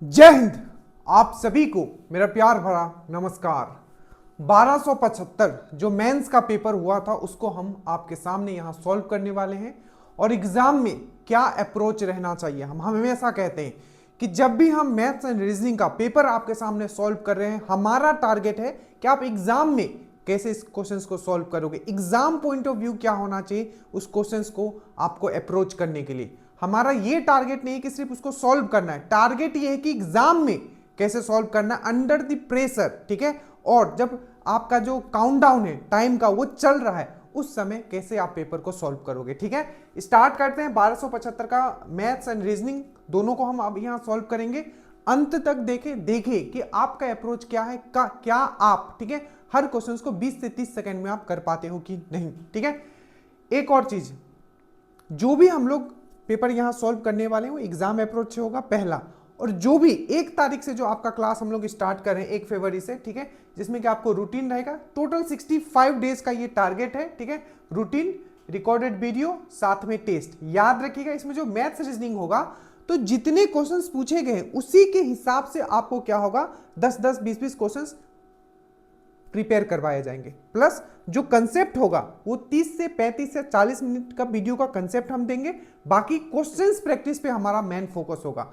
जय हिंद। आप सभी को मेरा प्यार भरा नमस्कार। 1275 जो मेंस का पेपर हुआ था उसको हम आपके सामने यहां सॉल्व करने वाले हैं। और एग्जाम में क्या अप्रोच रहना चाहिए, हम हमेशा कहते हैं कि जब भी हम मैथ्स एंड रीजनिंग का पेपर आपके सामने सॉल्व कर रहे हैं, हमारा टारगेट है कि आप एग्जाम में कैसे इस क्वेश्चंस को सॉल्व करोगे, एग्जाम पॉइंट ऑफ व्यू क्या होना चाहिए उस क्वेश्चंस को आपको अप्रोच करने के लिए। हमारा ये टारगेट नहीं है कि सिर्फ उसको सॉल्व करना है, टारगेट ये है कि एग्जाम में कैसे सॉल्व करना है अंडर द प्रेशर, ठीक है। और जब आपका जो काउंटडाउन है टाइम का वो चल रहा है उस समय कैसे आप पेपर को सॉल्व करोगे, ठीक है। स्टार्ट करते हैं। 1275 का मैथ्स एंड रीजनिंग दोनों को हम अब यहां सॉल्व करेंगे। अंत तक देखे कि आपका अप्रोच क्या है, क्या आप, ठीक है, हर क्वेश्चन को 20 से 30 सेकंड में आप कर पाते हो कि नहीं, ठीक है। एक और चीज, जो भी हम लोग पेपर यहां सॉल्व करने वाले हैं वो एग्जाम अप्रोच से होगा पहला। और जो भी 1 तारीख से जो आपका क्लास हम लोग स्टार्ट कर रहे हैं 1 फरवरी से, ठीक है, जिसमें कि आपको रूटीन रहेगा। टोटल 65 डेज का ये टारगेट है, ठीक है। रूटीन, रिकॉर्डेड वीडियो, साथ में टेस्ट। याद रखिएगा इसमें जो मैथ्स रीजनिंग होगा तो जितने क्वेश्चंस पूछे गए उसी के हिसाब से आपको क्या होगा 10-10, 20-20 क्वेश्चंस प्रिपेयर करवाए जाएंगे। प्लस जो कंसेप्ट होगा वो 30 से 35 से 40 मिनट का वीडियो का कंसेप्ट हम देंगे। बाकी क्वेश्चंस प्रैक्टिस पे हमारा मेन फोकस होगा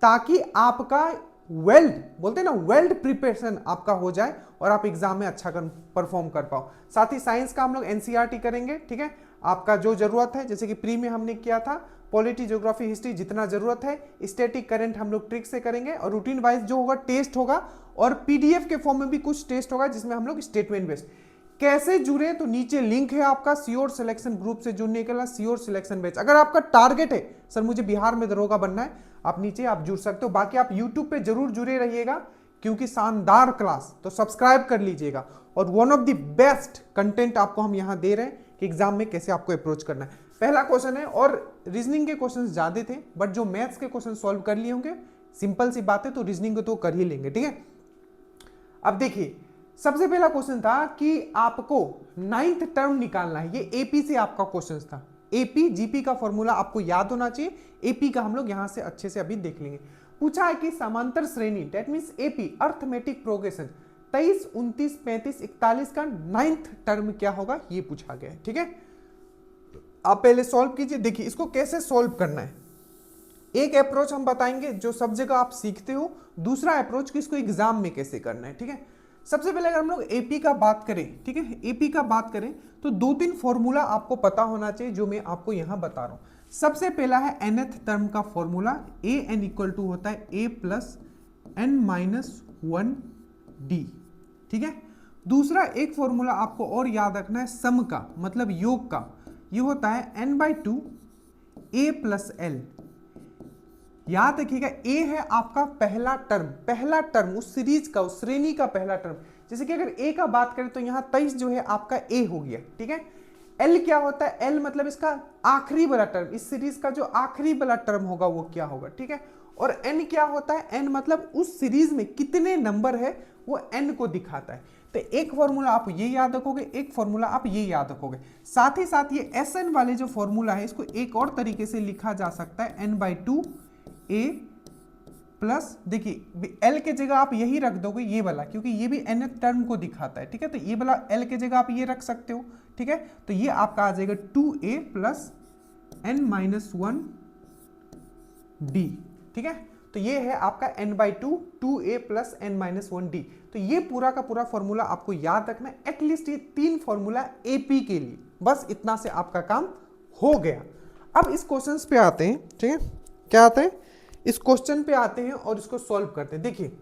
ताकि आपका बोलते हैं ना वेल्ड प्रिपरेशन आपका हो जाए और आप एग्जाम में अच्छा परफॉर्म कर पाओ। साथ ही साइंस का हम लोग एनसीईआरटी करेंगे, ठीक है। आपका जो जरूरत है, जैसे कि प्री में हमने किया था पॉलिटी, ज्योग्राफी, हिस्ट्री, जितना जरूरत है, स्टैटिक करंट हम लोग ट्रिक से करेंगे। और रूटीन वाइज जो होगा टेस्ट होगा और पीडीएफ के फॉर्म में भी कुछ टेस्ट होगा जिसमें हम लोग स्टेटमेंट बेस्ड। कैसे जुड़े, तो नीचे लिंक है आपका श्योर सिलेक्शन ग्रुप से जुड़ने के लिए, श्योर सिलेक्शन बैच। अगर आपका टारगेट है सर मुझे बिहार में दरोगा बनना है, आप नीचे आप जुड़ सकते हो। बाकी आप यूट्यूब पे जरूर जुड़े रहिएगा क्योंकि शानदार क्लास, तो सब्सक्राइब कर लीजिएगा। और one of the best content आपको हम यहां दे रहे हैं कि एग्जाम में कैसे आपको अप्रोच करना है। पहला क्वेश्चन है, और रीजनिंग के क्वेश्चन ज्यादा थे बट जो मैथ्स के क्वेश्चन सॉल्व कर लिए होंगे, सिंपल सी बात है, तो रीजनिंग को तो कर ही लेंगे, ठीक है। अब देखिए सबसे पहला क्वेश्चन था कि आपको 9th टर्म निकालना है। ये एपी से आपका क्वेश्चन था। एपी जीपी का फॉर्मूला आपको याद होना चाहिए। एपी का हम लोग यहां से अच्छे से अभी देख लेंगे। पूछा है कि समांतर श्रेणी, that means AP arithmetic progression 23, 29, 35, 41 का 9th टर्म क्या होगा ये पूछा गया है, ठीक है। आप पहले सॉल्व कीजिए। देखिए इसको कैसे सॉल्व करना है। एक अप्रोच हम बताएंगे जो सब जगह आप सीखते हो, दूसरा अप्रोच कि इसको एग्जाम में कैसे करना है, ठीक है। सबसे पहले अगर हम लोग एपी का बात करें, ठीक है, एपी का बात करें तो 2-3 फॉर्मूला आपको पता होना चाहिए जो मैं आपको यहां बता रहा हूं। सबसे पहला है nth टर्म का formula, A N equal to होता है a plus n minus 1d, ठीक है। दूसरा एक फॉर्मूला आपको और याद रखना है सम का, मतलब योग का, ये होता है n/2 a प्लस l। याद रखिएगा ए है आपका पहला टर्म उस सीरीज का, उस श्रेणी का पहला टर्म। जैसे कि अगर ए का बात करें तो यहां 23 जो है आपका ए हो गया, ठीक है। एल क्या होता है, एल मतलब इसका आखिरी वाला टर्म, इस सीरीज का जो आखिरी वाला टर्म होगा वो क्या होगा, ठीक है। और एन क्या होता है, एन मतलब उस सीरीज में कितने नंबर है वो एन को दिखाता है। तो एक फॉर्मूला आप ये याद रखोगे, एक फॉर्मूला आप ये याद रखोगे। साथ ही साथ ये एस एन वाले जो फॉर्मूला है इसको एक और तरीके से लिखा जा सकता है n/2 a प्लस, देखिए एल के जगह आप यही रख दोगे ये वाला, क्योंकि ये भी nth टर्म को दिखाता है, ठीक है। तो ये वाला एल के जगह आप ये रख सकते हो, ठीक है। तो ये आपका आ जाएगा 2a प्लस n-1d, ठीक है। तो ये है आपका n/2 2a प्लस n-1d। तो ये पूरा का पूरा फॉर्मूला आपको याद रखना है। एटलीस्ट ये 3 फॉर्मूला एपी के लिए, बस इतना से आपका काम हो गया। अब इस क्वेश्चन पे आते हैं, ठीक है, क्या आते हैं, इस क्वेश्चन पे आते हैं और इसको सॉल्व करते हैं। देखिए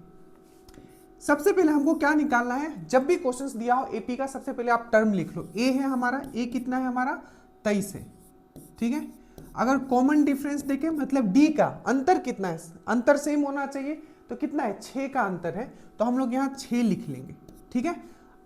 सबसे पहले हमको क्या निकालना है, जब भी क्वेश्चंस दिया हो एपी का सबसे पहले आप टर्म लिख लो। ए है हमारा, ए कितना है हमारा 23 है, ठीक है। अगर कॉमन डिफरेंस देखें मतलब डी का अंतर कितना है, अंतर सेम होना चाहिए, तो कितना है 6 का अंतर है, तो हम लोग यहाँ 6 लिख लेंगे, ठीक है।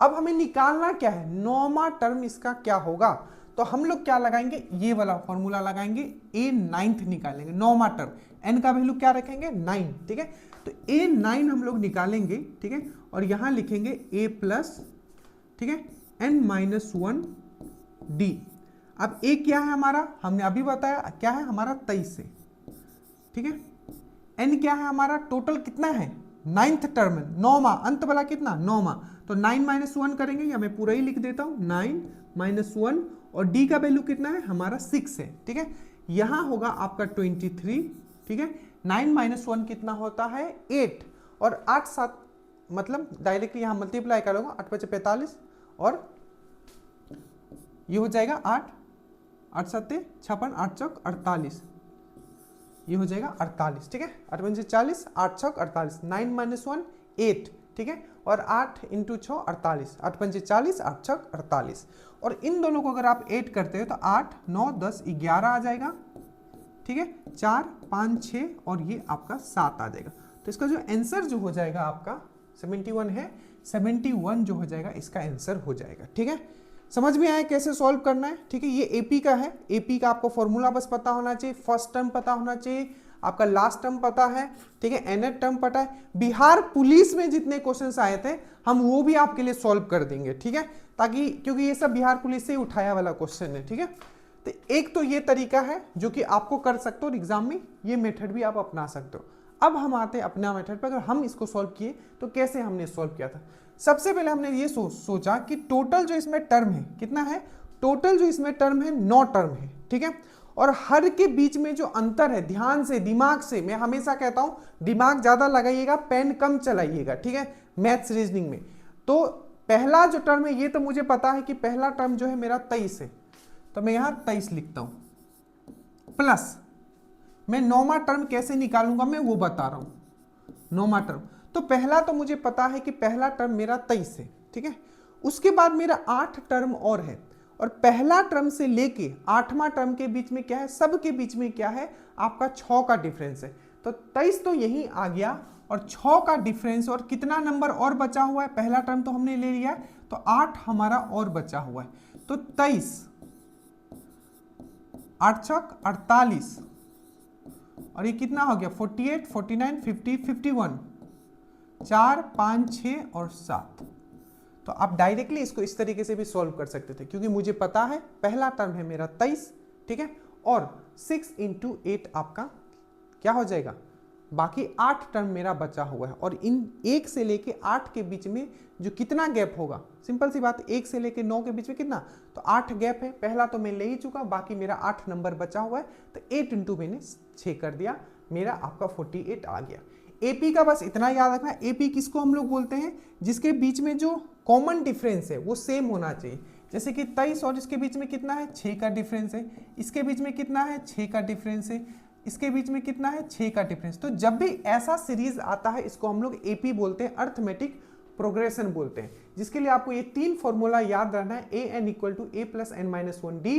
अब हमें निकालना क्या है, 9वां टर्म इसका क्या होगा, तो हम लोग क्या लगाएंगे, ये वाला फॉर्मूला लगाएंगे, ए 9th निकालेंगे, 9वां टर्म, एन का वैल्यू क्या रखेंगे 9, ठीक है। तो ए 9 हम लोग निकालेंगे, ठीक है, और यहां लिखेंगे ए प्लस, ठीक है, n-1d। अब ए क्या है हमारा, हमने अभी बताया क्या है हमारा 23 है, ठीक है। n क्या है हमारा, टोटल कितना है, 9th टर्म है, 9वां अंत वाला कितना, 9वां, तो 9 - 1 करेंगे, या मैं पूरा ही लिख देता हूं 9 - 1, और d का वैल्यू कितना है हमारा 6 है, ठीक है। यहां होगा आपका 23, ठीक है। 9 - 1 कितना होता है 8, और 8 7 मतलब डायरेक्टली यहां मल्टीप्लाई करोगे, 8 5 45, और ये हो जाएगा 8 8 7 56, 8 चौक 48, ये हो जाएगा 48, ठीक है। 8 5 40, 8 चौक 48, 9 - 1 8, ठीक है, और 8 × 6 48, 8 5 40, 8 चौक 48, और इन दोनों को अगर आप ऐड करते हो तो 8 9 10 11 आ जाएगा, ठीक है, 4 5 6, और ये आपका 7 आ जाएगा। तो इसका जो आंसर जो हो जाएगा आपका 71 है, 71 जो हो जाएगा इसका आंसर हो जाएगा, ठीक है। समझ में आया कैसे सॉल्व करना है, ठीक है। ये एपी का है, एपी का आपको फॉर्मूला बस पता होना चाहिए, फर्स्ट टर्म पता होना चाहिए, आपका लास्ट टर्म पता है, ठीक है, nth टर्म पता है। बिहार पुलिस में जितने क्वेश्चंस आए थे हम वो भी आपके लिए सॉल्व कर देंगे, ठीक है, ताकि क्योंकि ये सब बिहार पुलिस से ही उठाया वाला क्वेश्चन है, ठीक है। तो एक तो ये तरीका है जो कि आपको कर सकते हो एग्जाम में, ये मेथड भी आप अपना सकते हो। अब हम आते हैं अपना मेथड पर, अगर हम इसको सॉल्व किए तो कैसे हमने सॉल्व किया था। सबसे पहले हमने ये सोचा कि टोटल जो इसमें टर्म है कितना है, टोटल जो इसमें टर्म है 9 टर्म है, ठीक है, और हर के बीच में जो अंतर है, ध्यान से दिमाग से, मैं हमेशा कहता हूं दिमाग ज्यादा लगाइएगा, पेन कम चलाइएगा, ठीक है, मैथ्स रीजनिंग में। तो पहला जो टर्म है ये तो मुझे पता है कि पहला टर्म जो है मेरा 23 है, तो मैं यहां 23 लिखता हूं, प्लस मैं 9वां टर्म कैसे निकालूंगा मैं वो बता रहा हूं। 9वां टर्म, तो पहला तो मुझे पता है कि पहला टर्म मेरा 23 है, ठीक है। उसके बाद मेरा 8 टर्म और है, और पहला टर्म से लेके 8वां टर्म के बीच में क्या है, सब के बीच में क्या है आपका 6 का डिफरेंस है। तो 23 तो यही आ गया, और 6 का डिफरेंस, और कितना नंबर और बचा हुआ है, पहला टर्म तो हमने ले लिया है, तो 8 हमारा और बचा हुआ है। तो 23 8 छक 48, और ये कितना हो गया 48 49 50 51, 4 5 6 और 7। तो आप डायरेक्टली इसको इस तरीके से भी सॉल्व कर सकते थे, क्योंकि मुझे पता है पहला टर्म है मेरा 23, ठीक है, और 6 × 8 आपका क्या हो जाएगा, बाकी 8 टर्म मेरा बचा हुआ है। और इन 1 से लेके 8 के बीच में जो कितना गैप होगा, सिंपल सी बात, 1 से लेके 9 के बीच में कितना, तो 8 गैप है, पहला तो मैं ले ही चुका, बाकी मेरा 8 नंबर बचा हुआ है, तो 8 × मैंने 6 कर दिया, मेरा आपका 48 आ गया। एपी का बस इतना याद रखना, एपी किसको हम लोग बोलते हैं, जिसके बीच में जो कॉमन डिफरेंस है वो सेम होना चाहिए। जैसे कि 23 और इसके बीच में कितना है 6 का डिफरेंस है, इसके बीच में कितना है 6 का डिफरेंस है, इसके बीच में कितना है 6 का डिफरेंस। तो जब भी ऐसा सीरीज आता है इसको हम लोग एपी बोलते हैं, अर्थमेटिक प्रोग्रेशन बोलते हैं, जिसके लिए आपको ये 3 फॉर्मूला याद रहना है। an = a + n - 1d,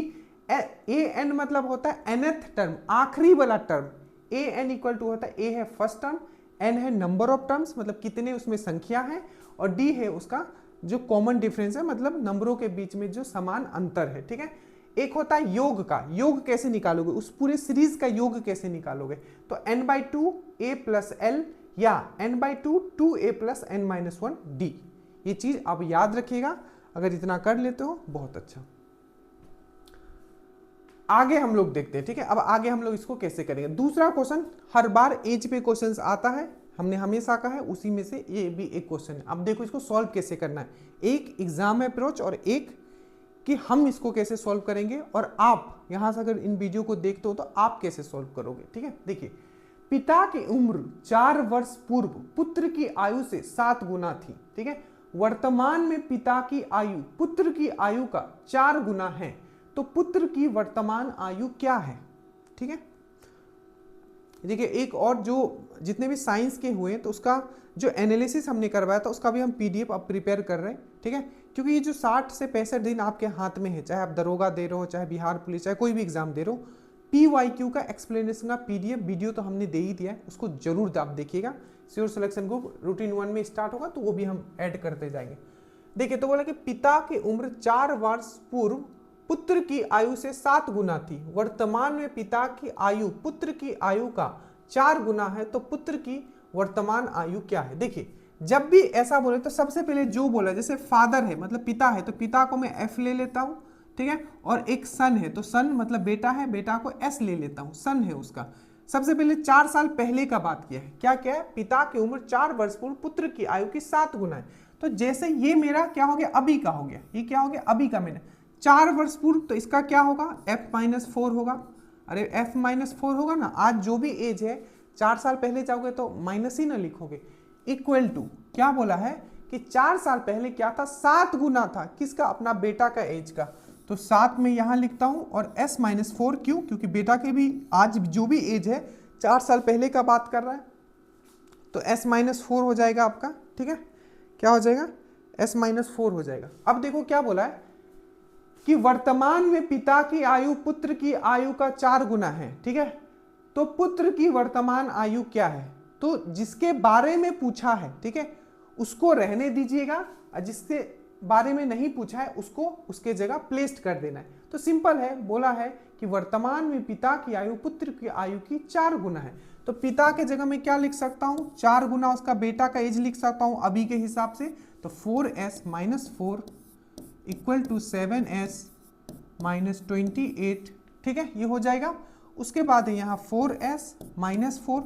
an मतलब होता है nth टर्म, आखिरी वाला टर्म, an = होता है, a है फर्स्ट टर्म, n है नंबर ऑफ टर्म्स मतलब कितने उसमें संख्या है, और d है उसका जो कॉमन डिफरेंस है मतलब नंबरों के बीच में जो समान अंतर है, ठीक है। एक होता है योग का, योग कैसे निकालोगे, उस पूरे सीरीज का योग कैसे निकालोगे, तो n/2 a + l या n/2 2a + n - 1d, ये चीज आप याद रखिएगा। अगर इतना कर लेते हो बहुत अच्छा। आगे हम लोग देखते हैं, ठीक है। अब आगे हम लोग इसको कैसे करेंगे। दूसरा क्वेश्चन, हर बार एज पे क्वेश्चन आता है, हमने हमेशा कहा है, उसी में से ये भी एक क्वेश्चन है। अब देखो इसको सॉल्व कैसे करना है, एक एग्जाम अप्रोच और एक कि हम इसको कैसे सॉल्व करेंगे, और आप यहां से अगर इन वीडियो को देखते हो तो आप कैसे सॉल्व करोगे, ठीक है। देखिए, पिता की उम्र 4 वर्ष पूर्व पुत्र की आयु से 7 गुना थी, ठीक है। वर्तमान में पिता की आयु पुत्र की आयु का 4 गुना है, तो पुत्र की वर्तमान आयु क्या है, ठीक है। देखिए, एक और जो जितने भी साइंस के हुए तो उसका जो एनालिसिस हमने करवाया था उसका भी हम पीडीएफ अब प्रिपेयर कर रहे हैं, ठीक है। क्योंकि ये जो 60 से 65 दिन आपके हाथ में है, चाहे आप दरोगा दे रहे हो, चाहे बिहार पुलिस, चाहे कोई भी एग्जाम दे रहे हो, PYQ का एक्सप्लेनेशन का पीडीएफ वीडियो तो हमने दे ही दिया है, उसको जरूर आप देखिएगा। श्योर सिलेक्शन ग्रुप रूटीन 1 में स्टार्ट होगा तो वो भी हम ऐड करते जाएंगे। देखिए, तो बोला कि पिता की उम्र 4 वर्ष पूर्व पुत्र की आयु से 7 गुना थी, वर्तमान में पिता की आयु पुत्र की आयु का 4 गुना है, तो पुत्र की वर्तमान आयु क्या है। देखिए, जब भी ऐसा बोले तो सबसे पहले जो बोला, जैसे फादर है मतलब पिता है, तो पिता को मैं F ले लेता हूं, ठीक है, और एक सन है तो सन मतलब बेटा है, बेटा को S ले लेता हूं, सन है उसका। सबसे पहले 4 साल पहले का बात किया है। क्या क्या है? पिता की उम्र 4 वर्ष पूर्व पुत्र की आयु की 7 गुना है। तो जैसे ये मेरा क्या हो गया, अभी का हो गया, ये क्या हो गया, अभी का मैंने 4 वर्ष पूर्व, तो इसका क्या होगा, f-4 होगा। अरे f-4 होगा ना, आज जो भी एज है 4 साल पहले जाओगे तो माइनस ही ना लिखोगे, इक्वल टू क्या बोला है कि 4 साल पहले क्या था, 7 गुना था किसका, अपना बेटा का एज का। तो 7 में यहां लिखता हूं और s-4 क्यों, क्योंकि बेटा के भी आज जो भी एज है 4 साल पहले का बात कर रहा है, तो s-4 हो जाएगा आपका। ठीक है, क्या हो जाएगा, s-4 हो जाएगा। अब देखो क्या बोला है कि वर्तमान में पिता की आयु पुत्र की आयु का 4 गुना है। ठीक है, तो पुत्र की वर्तमान आयु क्या है, तो जिसके बारे में पूछा है, ठीक है, उसको रहने दीजिएगा, और जिसके बारे में नहीं पूछा है उसको उसके जगह प्लेस्ड कर देना है। तो सिंपल है, बोला है कि वर्तमान में पिता की आयु पुत्र की आयु की 4 गुना है। तो पिता के जगह में क्या लिख सकता हूं, 4 गुना उसका बेटा का एज लिख सकता हूं अभी के हिसाब से। तो 4s-4 इक्वल टू 7s-28। ठीक है, ये हो जाएगा। उसके बाद है यहाँ 4s-4,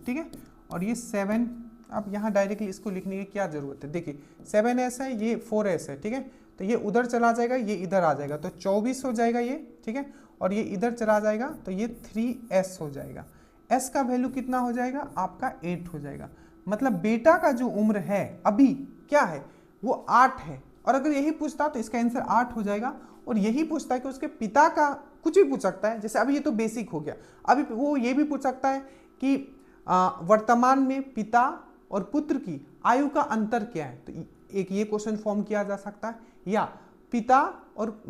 ठीक है, और ये 7। अब यहाँ डायरेक्टली इसको लिखने की क्या जरूरत है, देखिए 7s है, ये 4s है। ठीक है, तो ये उधर चला जाएगा, ये इधर आ जाएगा, तो 24 हो जाएगा ये। ठीक है, और ये इधर चला जाएगा तो ये 3s हो जाएगा। s का वैल्यू कितना हो जाएगा आपका, 8 हो जाएगा। मतलब बेटा का जो उम्र है अभी क्या है, वो 8 है। और अगर यही पूछता तो इसका आंसर 8 हो जाएगा। और यही पूछता है कि उसके पिता का, कुछ भी पूछ सकता है, जैसे अभी ये तो बेसिक हो गया, अभी वो ये भी पूछ सकता है कि वर्तमान में पिता और पुत्र की आयु का अंतर क्या है, तो एक ये क्वेश्चन फॉर्म किया जा सकता है। या पिता और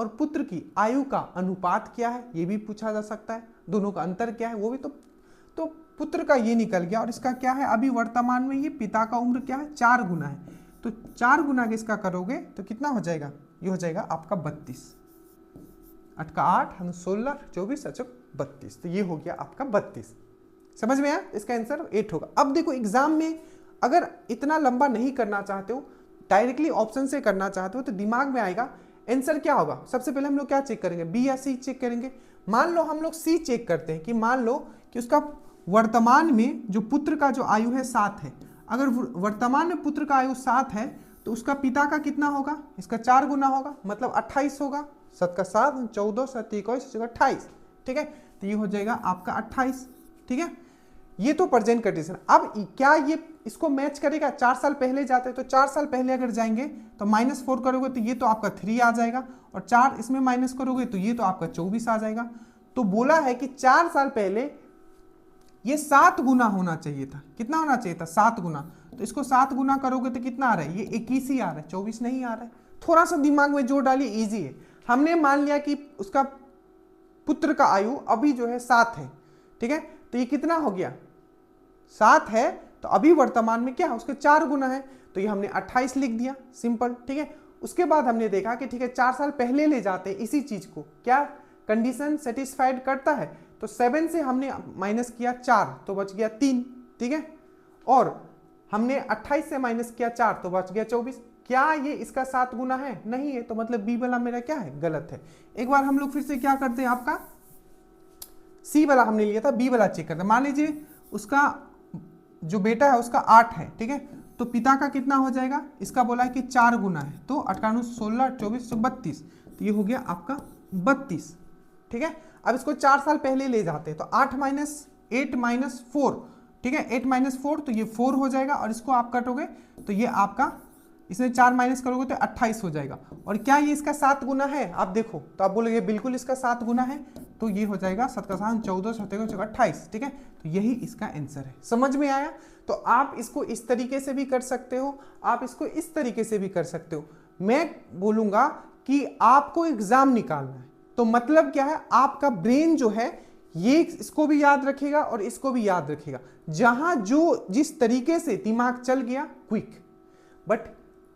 पुत्र की आयु का अनुपात क्या है, ये भी पूछा जा सकता है। दोनों का अंतर क्या है, वो भी तो पुत्र का ये निकल गया। और इसका क्या है, अभी वर्तमान में ये पिता का उम्र क्या है, 4 गुना है। तो 4 गुना इसका करोगे तो कितना हो जाएगा, ये हो जाएगा आपका 32। 8 का 8, 16, 24, 32, तो ये हो गया आपका 32। समझ में आया, इसका आंसर 8 होगा। अब देखो एग्जाम में अगर इतना लंबा नहीं करना चाहते हो, डायरेक्टली ऑप्शन से करना चाहते हो, तो दिमाग में आएगा आंसर क्या होगा। सबसे पहले हम लोग क्या चेक करेंगे, बी या सी चेक करेंगे। मान लो हम लोग सी चेक करते हैं कि मान लो कि उसका वर्तमान में जो पुत्र का जो आयु है 7 है। अगर वर्तमान में पुत्र का आयु 7 है तो उसका पिता का कितना होगा, इसका 4 गुना होगा, मतलब 28 होगा। 7 का 7, 14, 7, 21, 28। ठीक है, तो ये हो जाएगा आपका 28। ठीक है, ये तो प्रेजेंट कंडीशन। अब क्या ये इसको मैच करेगा, 4 साल पहले जाते हैं तो 4 साल पहले अगर जाएंगे तो -4 करोगे तो ये तो आपका 3 आ जाएगा, और 4 इसमें माइनस करोगे तो ये तो आपका 24 आ जाएगा। तो बोला है कि 4 साल पहले ये 7 गुना होना चाहिए था। कितना होना चाहिए था, 7 गुना। तो इसको 7 गुना करोगे तो कितना आ रहा है, ये 21 ही आ रहा है, 24 नहीं आ रहा है। थोड़ा सा दिमाग में जोड़ डालिए, इजी है। हमने मान लिया कि उसका पुत्र का आयु अभी जो है 7 है। ठीक है, तो ये कितना हो गया, 7 है, तो अभी वर्तमान में क्या है, उसके 4 गुना है, तो ये हमने 28 लिख दिया, सिंपल। ठीक है, उसके बाद हमने देखा कि ठीक है 4 साल पहले ले जाते हैं इसी चीज को, क्या कंडीशन सेटिस्फाइड करता है, तो 7 से हमने माइनस किया 4 तो बच गया 3। ठीक है, और हमने 28 से माइनस किया 4 तो बच गया 24। क्या ये इसका 7 गुना है, नहीं है, तो मतलब बी वाला मेरा क्या है, गलत है। एक बार हम लोग फिर से क्या करते हैं, आपका सी वाला हमने लिया था, बी वाला चेक करते हैं। मान लीजिए उसका जो बेटा है उसका 8 है। ठीक है, तो पिता का कितना हो जाएगा, इसका बोला है कि 4 गुना है, तो 98, 16, 24, 32, तो ये हो गया आपका 32। ठीक है, अब इसको 4 साल पहले ले जाते हैं तो 8 - 8 - 4, ठीक है, 8 - 4 तो ये 4 हो जाएगा, और इसको आप कटोगे तो ये आपका, इसमें 4 माइनस करोगे तो 28 हो जाएगा। और क्या ये इसका 7 गुना है, आप देखो तो आप बोलोगे बिल्कुल इसका 7 गुना है, तो ये हो जाएगा 7 का 7, 14, 17, 28। ठीक है, तो यही इसका आंसर है। समझ में आया, तो आप इसको इस तरीके से भी कर सकते हो, आप इसको इस तरीके से भी कर सकते हो। मैं बोलूंगा कि आपको एग्जाम निकालना है, तो मतलब क्या है, आपका ब्रेन जो है ये इसको भी याद रखेगा और इसको भी याद रखेगा। जहां जो जिस तरीके से दिमाग चल गया क्विक, बट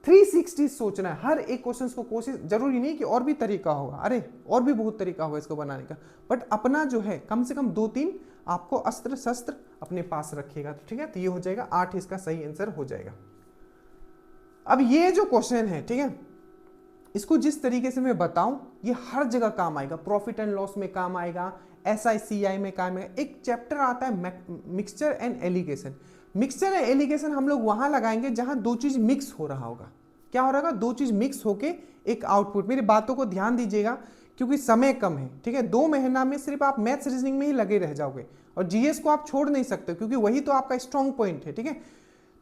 360 सोचना है हर एक क्वेश्चन को। कोशिश जरूरी नहीं कि और भी तरीका होगा, अरे और भी बहुत तरीका होगा इसको बनाने का, बट अपना जो है कम से कम 2-3 आपको अस्त्र शस्त्र अपने पास रखिएगा। तो ठीक है, तो ये हो जाएगा 8, इसका सही आंसर हो जाएगा। अब ये जो क्वेश्चन है, ठीक है, इसको जिस तरीके से मैं बताऊं ये हर जगह काम आएगा। प्रॉफिट एंड लॉस में काम आएगा, SICI में काम है। एक चैप्टर आता है mixture and allegation. Mixture and allegation हम लोग वहां लगाएंगे जहां दो चीज मिक्स हो रहा होगा। क्या हो रहा होगा? दो चीज मिक्स होके एक आउटपुट। मेरी बातों को ध्यान दीजिएगा क्योंकि समय कम है, ठीक है। 2 महीना में सिर्फ आप मैथ्स रीजनिंग में ही लगे रह जाओगे और जीएस को आप छोड़ नहीं सकते क्योंकि वही तो आपका स्ट्रॉन्ग पॉइंट है, ठीक है।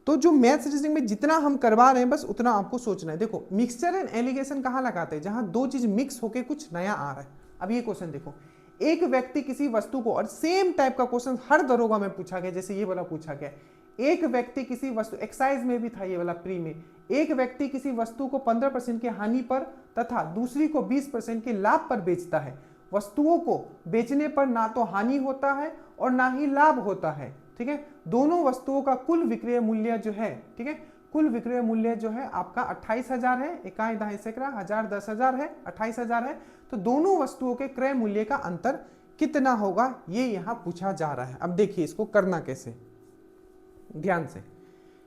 तो जो मैथ्स रीजनिंग में जितना हम करवा रहे हैं बस उतना आपको सोचना है। देखो मिक्सचर एंड एलिगेशन कहाँ लगाते हैं? जहां दो चीज मिक्स होके कुछ नया आ रहा है। अब ये क्वेश्चन देखो, एक व्यक्ति किसी वस्तु को, और सेम टाइप का क्वेश्चन हर दरोगा में पूछा गया, जैसे ये वाला पूछा गया, एक व्यक्ति किसी वस्तु, एक्साइज में भी था ये वाला प्री में, एक व्यक्ति किसी वस्तु को 15% की हानि पर तथा दूसरी को 20% के लाभ पर बेचता है। वस्तुओं को बेचने पर ना तो हानि होता है और ना ही लाभ होता है, ठीक है। दोनों वस्तुओं का कुल विक्रय मूल्य जो है, ठीक है, कुल विक्रय मूल्य जो है आपका 28,000 है, इकाई दहाई सैकड़ा, 1000 10,000 है, 28,000 है। तो दोनों वस्तुओं के क्रय मूल्य का अंतर कितना होगा ये यहां पूछा जा रहा है। अब देखिए इसको करना कैसे, ध्यान से।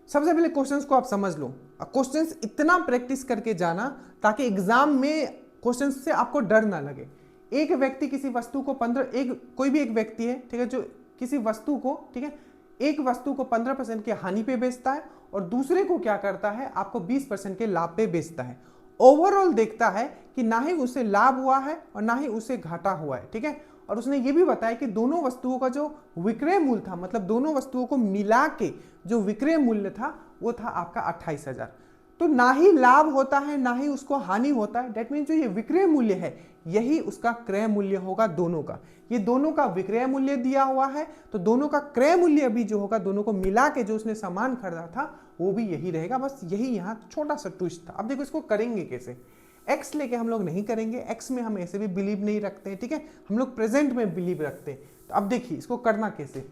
सबसे पहले क्वेश्चंस को आप समझ लो। क्वेश्चंस इतना प्रैक्टिस करके जाना ताकि एग्जाम में क्वेश्चंस से आपको डर ना लगे। एक व्यक्ति किसी वस्तु को कोई भी एक व्यक्ति है, ठीक है, जो किसी वस्तु को, ठीक है, एक वस्तु को 15% के हानि पे बेचता है और दूसरे को क्या करता है, आपको 20% के लाभ पे बेचता है। ओवरऑल देखता है कि ना ही उसे लाभ हुआ है और ना ही उसे घाटा हुआ है, ठीक है। और उसने ये भी बताया कि दोनों वस्तुओं का जो विक्रय मूल्य था, मतलब दोनों वस्तुओं को मिला के जो विक्रय मूल्य था वो था आपका 28,000। तो ना ही लाभ होता है ना ही उसको हानि होता है। डेट मीन जो ये विक्रय मूल्य है यही उसका क्रय मूल्य होगा दोनों का। ये दोनों का विक्रय मूल्य दिया हुआ है तो दोनों का क्रय मूल्य भी जो होगा, दोनों को मिला के जो उसने सामान खरीदा था वो भी यही रहेगा। बस यही यहाँ छोटा सा ट्विस्ट था। अब देखो इसको करेंगे कैसे। एक्स लेके हम लोग नहीं करेंगे, एक्स में हम ऐसे भी बिलीव नहीं रखते हैं, ठीक है, हम लोग प्रेजेंट में बिलीव रखते हैं। तो अब देखिए इसको करना कैसे,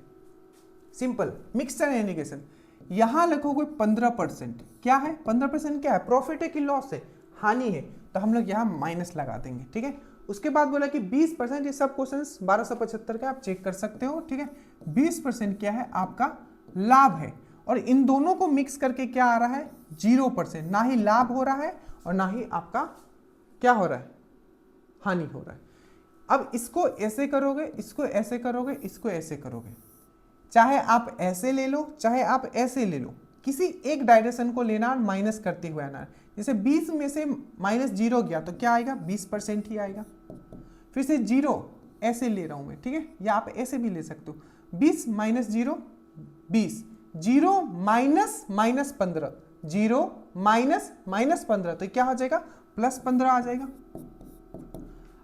सिंपल, मिक्सचर एंड एलिगेशन। यहां लिखोगे 15%, क्या है 15%, क्या है, प्रॉफिट है कि लॉस है, हानि है, तो हम लोग यहाँ माइनस लगा देंगे, ठीक है। उसके बाद बोला कि 20%, ये सब क्वेश्चंस 1275 के आप चेक कर सकते हो, ठीक है। 20% क्या है आपका लाभ है और इन दोनों को मिक्स करके क्या आ रहा है 0%, ना ही लाभ हो रहा है और ना ही आपका क्या हो रहा है, हानि हो रहा है। अब इसको ऐसे करोगे, इसको ऐसे करोगे, इसको ऐसे करोगे, चाहे आप ऐसे ले लो चाहे आप ऐसे ले लो, किसी एक डायरेक्शन को लेना और माइनस करते हुए आना। जैसे 20 में से -0 गया तो क्या आएगा 20% ही आएगा। फिर से 0 ऐसे ले रहा हूं मैं, ठीक है, या आप ऐसे भी ले सकते हो। 20 - 0 20, 0 -15, 0 -15, तो क्या हो जाएगा +15 आ जाएगा।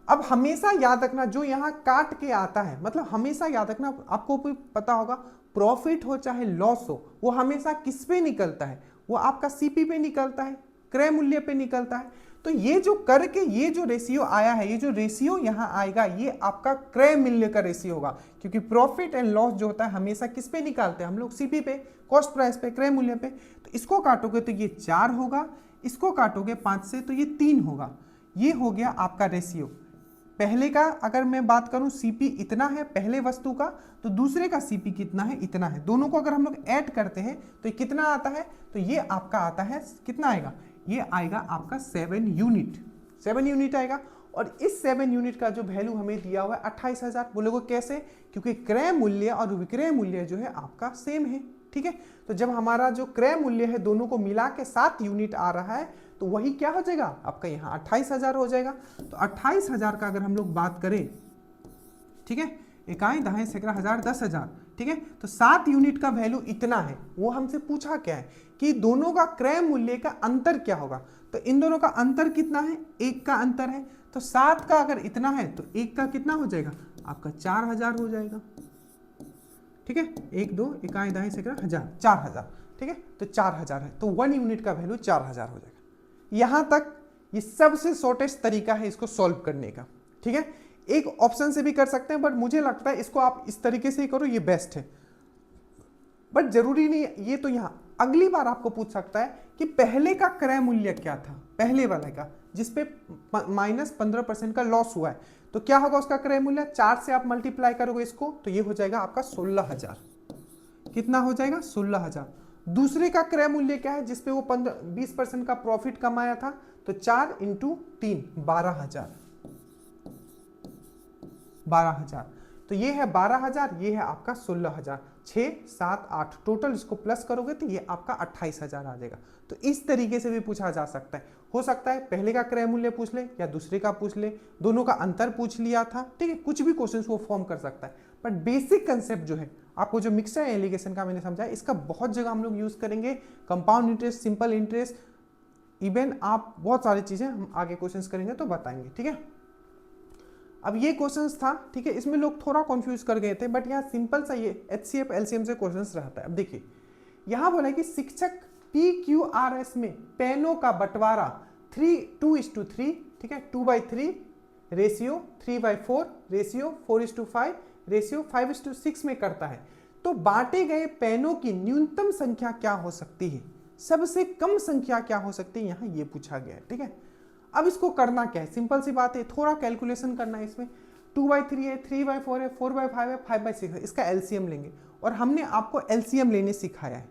अब हमेशा याद रखना जो यहां काट के आता है, मतलब हमेशा याद रखना, आपको भी पता होगा प्रॉफिट हो चाहे लॉस हो वो हमेशा किस पे निकलता है, वो आपका सीपी पे निकलता है, क्रय मूल्य पे निकलता है। तो ये जो करके ये जो रेशियो आया है, ये जो रेशियो यहां आएगा ये आपका क्रय मूल्य का रेशियो होगा, क्योंकि प्रॉफिट एंड लॉस जो होता है हमेशा किस पे निकालते हैं हम लोग, सीपी पे, कॉस्ट प्राइस पे, क्रय मूल्य पे। तो इसको काटोगे तो ये 4 होगा, इसको काटोगे 5 से तो ये 3 होगा। ये हो गया आपका रेशियो। पहले का अगर मैं बात करूं सीपी इतना है पहले वस्तु का, तो दूसरे का सीपी कितना है, इतना है। दोनों को अगर हम लोग ऐड करते हैं तो ये कितना आता है, तो ये आपका आता है, कितना आएगा, ये आएगा आपका 7 यूनिट, 7 यूनिट आएगा। और इस 7 यूनिट का जो वैल्यू हमें दिया हुआ है 28,000। बोलोगे कैसे, क्योंकि क्रय मूल्य और विक्रय मूल्य जो है आपका सेम है, ठीक है। तो जब हमारा जो क्रय मूल्य है दोनों को मिला के 7 यूनिट आ रहा है तो वही क्या हो जाएगा आपका यहाँ 28,000 हो जाएगा। तो 28,000 का अगर हम लोग बात करें, ठीक है, इकाई दहाई सैकड़ा 1000 10,000, ठीक है, तो 7 यूनिट का वैल्यू इतना है। वो हमसे पूछा क्या है कि दोनों का क्रय मूल्य का अंतर क्या होगा, तो इन दोनों का अंतर कितना है, 1 का अंतर है। तो 7 का अगर इतना है तो 1 का कितना हो जाएगा आपका 4,000 हो जाएगा, ठीक है, 1 2 इकाई दहाई सैकड़ा 1000 4,000, ठीक है, तो 4,000 है, तो 1 यूनिट का वैल्यू 4,000 हो जाएगा। यहां तक ये सबसे शॉर्टेस्ट तरीका है इसको सॉल्व करने का, ठीक है। एक ऑप्शन से भी कर सकते हैं बट मुझे लगता है इसको आप इस तरीके से ही करो, ये बेस्ट है। बट जरूरी नहीं है ये, तो यहां अगली बार आपको पूछ सकता है कि पहले का क्रय मूल्य क्या था, पहले वाले का जिसपे -15% का लॉस हुआ है, तो क्या होगा उसका क्रय मूल्य, 4 से आप मल्टीप्लाई करोगे इसको तो ये हो जाएगा आपका 16,000। कितना हो जाएगा 16,000। दूसरे का क्रय मूल्य क्या है जिसपे वो 20% का प्रॉफिट कमाया था, तो 4 × 3 12,000, 12,000। तो ये है 12,000, ये है आपका 16,000, 6, 7, 8 टोटल इसको प्लस करोगे तो ये आपका 28,000 आ जाएगा। तो इस तरीके से भी पूछा जा सकता है। हो सकता है पहले का क्रय मूल्य पूछ ले या दूसरे का पूछ ले, दोनों का अंतर पूछ लिया था, ठीक है, कुछ भी क्वेश्चन वो फॉर्म कर सकता है। बट बेसिक कंसेप्ट जो है आपको जो मिक्सचर एलिगेशन का मैंने समझाया, इसका बहुत जगह हम लोग यूज करेंगे। Compound interest, simple interest, even आप बहुत सारी चीजें हम आगे क्वेश्चंस करेंगे तो बताएंगे, ठीक है। अब ये क्वेश्चंस था, ठीक है, इसमें लोग थोड़ा कंफ्यूज कर गए थे, बट यहाँ सिंपल सा ये HCF LCM से क्वेश्चंस रहता है। अब देखिए यहाँ बोला है कि शिक्षक PQRS में पेनों का बंटवारा 2:3, ठीक है, 2/3 रेशियो 3/4 रेशियो 4:5 रेशियो 5:6 में करता है, तो बांटे गए पेनों की न्यूनतम संख्या क्या हो सकती है, सबसे कम संख्या क्या हो सकती है, यहाँ ये पूछा गया है, ठीक है। अब इसको करना क्या है, सिंपल सी बात है, थोड़ा कैलकुलेशन करना है इसमें। 2/3 है, 3/4 है, 4/5 है, 5/6 है, इसका एलसीएम लेंगे और हमने आपको एलसीएम लेने सिखाया है।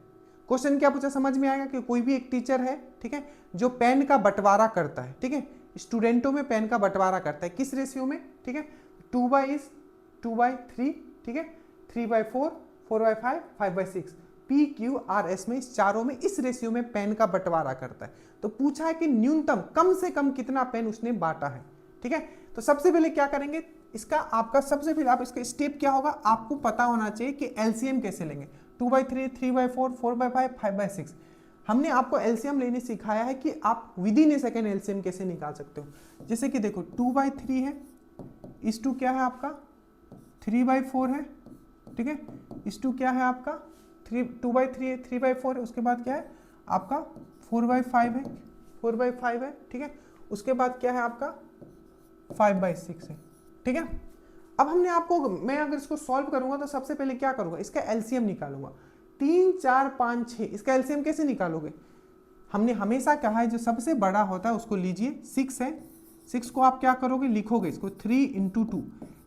क्वेश्चन क्या पूछा समझ में आएगा कि कोई भी एक टीचर है, ठीक है, जो पेन का बंटवारा करता है, ठीक है, स्टूडेंटों में पेन का बंटवारा करता है, किस रेशियो में, ठीक है, 2/3, ठीक है, 3/4, 4/5, 5/6, PQRS में, इस चारों में, इस रेशियो में पेन का बंटवारा करता है। तो पूछा है कि न्यूनतम कम से कम कितना पेन उसने बांटा है, ठीक है। तो सबसे पहले क्या करेंगे, इसका आपका सबसे पहले आप इसका स्टेप क्या होगा, आपको पता होना चाहिए कि एलसीएम कैसे लेंगे। 2/3, 3/4, 4/5, 5/6 हमने आपको एलसीएम लेने सिखाया है कि आप with in A second LCM कैसे निकाल सकते हो। जैसे कि देखो 2/3 है, इस टू क्या है आपका 3/4 है, ठीक है, इस टू क्या है आपका 2/3 है, 3/4 है, उसके बाद क्या है आपका 4/5 है, 4/5 है, ठीक है, उसके बाद क्या है आपका 5/6 है, ठीक है। अब हमने आपको, मैं अगर इसको सॉल्व करूंगा तो सबसे पहले क्या करूंगा, इसका एलसीएम निकालूंगा। 3, 4, 5, 6, इसका एलसीएम कैसे निकालोगे, हमने हमेशा कहा है जो सबसे बड़ा होता है उसको लीजिए, 6 है, 6 को आप क्या करोगे, लिखोगे इसको 3 × 2।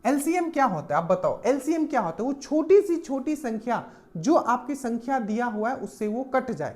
एलसीएम क्या होता है आप बताओ, एलसीएम क्या होता है, वो छोटी सी छोटी संख्या जो आपकी संख्या दिया हुआ है उससे वो कट जाए।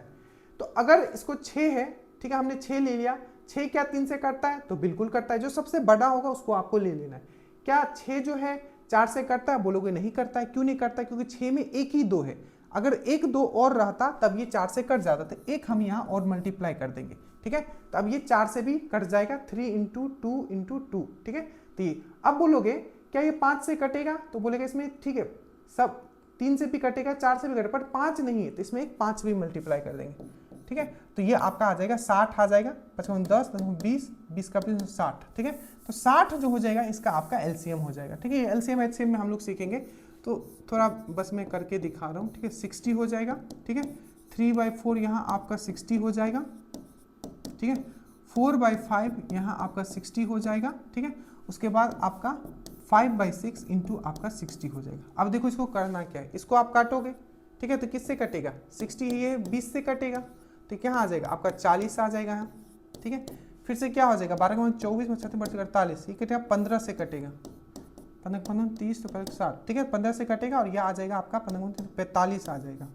तो अगर इसको 6 है, ठीक है, हमने 6 ले लिया, 6 क्या 3 से कटता है, तो बिल्कुल कटता है, जो सबसे बड़ा होगा उसको आपको ले लेना है। क्या 6 जो है 4 से कटता है, बोलोगे नहीं करता है, क्यों नहीं करता है, क्योंकि 6 में एक ही 2 है, अगर 1, 2 और रहता तब ये 4 से कट जाता, तो एक हम यहाँ और मल्टीप्लाई कर देंगे, ठीक है। तो अब ये 4 से भी कट जाएगा, 3 × 2 × 2, ठीक है। तो ये अब बोलोगे क्या ये 5 से कटेगा, तो बोलेगा इसमें ठीक है सब 3 से भी कटेगा, 4 से भी कटेगा, पर 5 नहीं है, तो इसमें एक 5 भी मल्टीप्लाई कर देंगे, ठीक है। तो ये आपका आ जाएगा 60 आ जाएगा, 55, 10, 20, 20 का 60, ठीक है। तो 60 जो हो जाएगा इसका आपका एलसीएम हो जाएगा, ठीक है। एलसीएम एचसीएम में हम लोग सीखेंगे, तो थोड़ा बस मैं करके दिखा रहा हूँ, ठीक है। 60 हो जाएगा, ठीक है, 3/4 यहाँ आपका 60 हो जाएगा, ठीक है, 4/5 यहाँ आपका 60 हो जाएगा, ठीक है। उसके बाद आपका 5/6 इंटू आपका 60 हो जाएगा। अब देखो इसको करना क्या है, इसको आप काटोगे, ठीक है, तो किससे कटेगा, 60 ये 20 से कटेगा, तो क्या आ जाएगा आपका 40 आ जाएगा यहाँ, ठीक है। फिर से क्या हो जाएगा 12 का 24 में 48, ये कटेगा 15 से कटेगा, 15, 30 तो 60, ठीक है, 15 से कटेगा और यह आ जाएगा आपका 15, 45 आ जाएगा,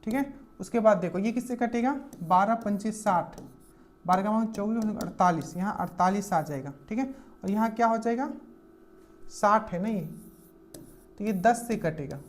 ठीक है। उसके बाद देखो ये किससे कटेगा, 12, 25, 60, 12 का 24, 48, यहाँ 48 आ जाएगा, ठीक है। और यहाँ क्या हो जाएगा 60 है ना ये, तो ये 10 से कटेगा